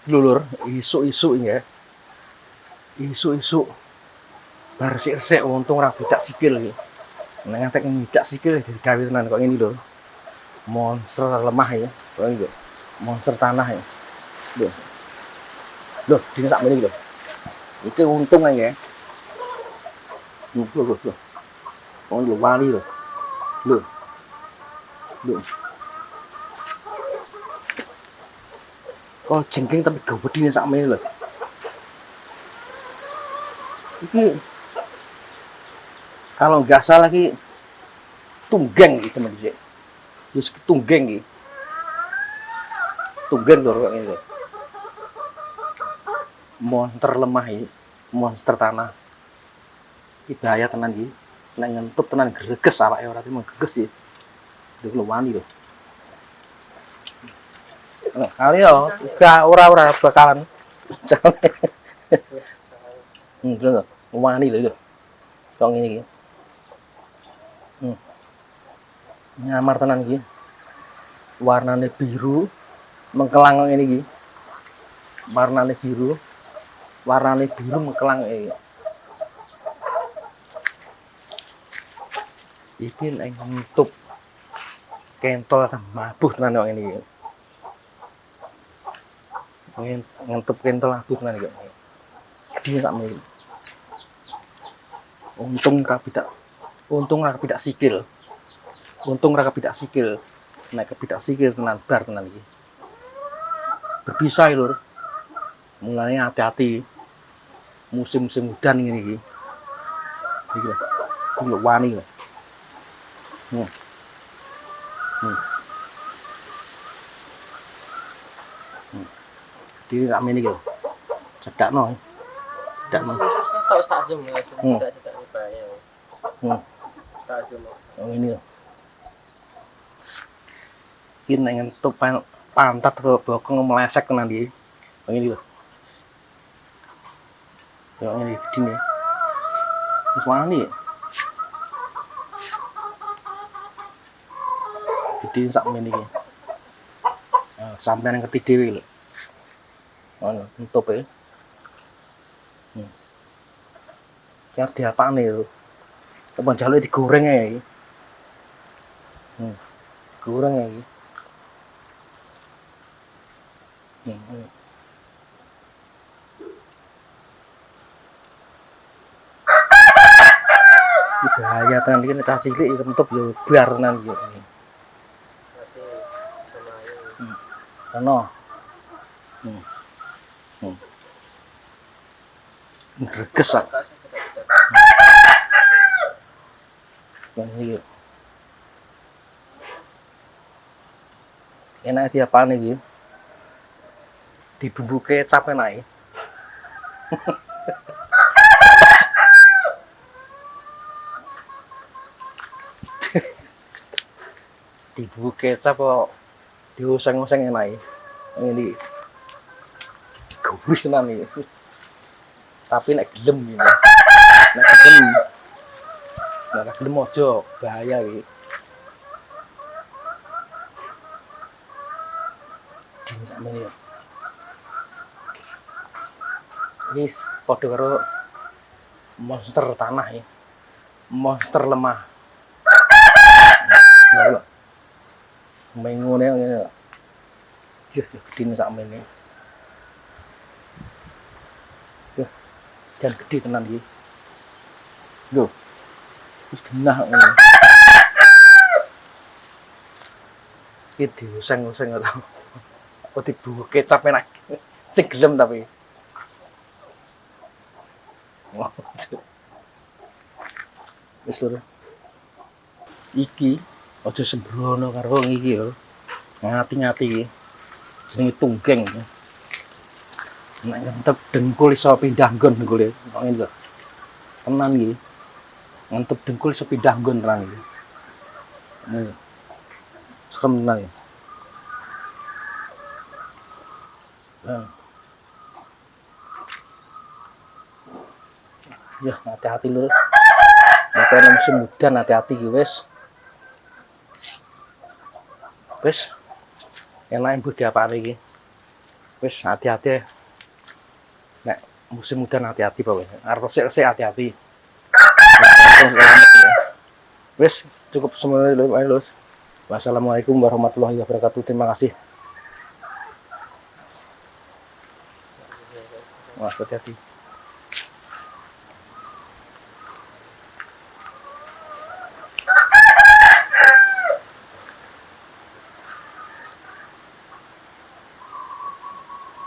Lulur, isu-isu ya. Isu-isu bar sik-sik untung ora bidak sikil iki. Nek ngantek bidak sikil digawe tenan kok ngene lho. Monster lemah ya. Kok iki lho. Monster tanah ya. Lho. Lho, dene sak meneh iki lho. Iki untung ae ya. Lho. Oh, lho wani lho. Lho. Lho. Oh, jengking tapi gawedine sak meneh lho. Iki kalau nggak salah ki tunggeng iki temen dhisik. Wis tunggeng iki. Tunggeng lho kok ngene lho. Monster lemah iki, monster tanah. Iki bahaya tenan iki. Nek ngentup tenan greges awake ora mung greges iki. Lho wani lho. Kali yo, ora bakalan. Lho, wani lho. Kok ngene iki. Nyamar tenan iki. Warnane biru, mengkelang ngene iki. Warnane biru mengkelang iki. Iki nek ngentup kentol mabuk tenan kok ngene iki. Ngentup kentol mabuk tenan iki. Gedine sak meneh. Untung ora kebidak sikil. Nek kebidak sikil tenan bar tenan iki. Berbisa lur. Mulane hati-hati. Musim-musim udan ngene iki. Iki lho wani lho. Diri sak meneh iki lho. Cedakno. Tahu tak zoom ya, tidak bahaya. Tak zoom. Oh ini lho. Iki nek ngentup pantat kok bokong meleset tenan iki. Oh ini lho. Ya ngene gedine. Wis wani. Gedine sak meneh iki. Sampeyan ngerti dhewe lho. Ngono, entupe. Kaya diapane lho. Apa njaluk digoreng ae iki. Goreng ae iki. Bahaya tenan iki nek cah cilik entup yo bar tenan iki. Ono. Greges ah. Iki. Enak diapane iki? Dibumbu kecap enake. Dibumbu kecap kok diuseng-useng enake. Ngene iki. Gurih tenan iki. Tapi nek gelem iki. Nek gelem aja bahaya iki. Dene sakmene ya. Wis padha karo monster tanah ya. Monster lemah. Lho. Mengone ngene. Gedine sakmene. Jan gede tenan iki. Lho. Wis genah ngono. Iki diuseng-useng to. Apa dibuke kecap enak. Sing gelem tapi. Wis lho. Iki aja sembrono karo iki yo. Ngati-ngati iki. Jenenge tunggeng. Nek ngentep dengkul iso pindah nggon dengkule. Kok ngene lho. Tenan iki. Ngentep dengkul iso pindah nggon tenan iki. Serem tenan iki. Ya, hati-hati lho. Nek musim udan hati-hati iki wis. Wis. Enak mbuh diapane iki. Wis hati-hati. Nek musim udan hati-hati pokoknya. Arep resik-resik hati-hati. Selamat ya. Wis cukup semuanya lho. Wassalamualaikum warahmatullahi wabarakatuh. Terima kasih. Mas hati-hati.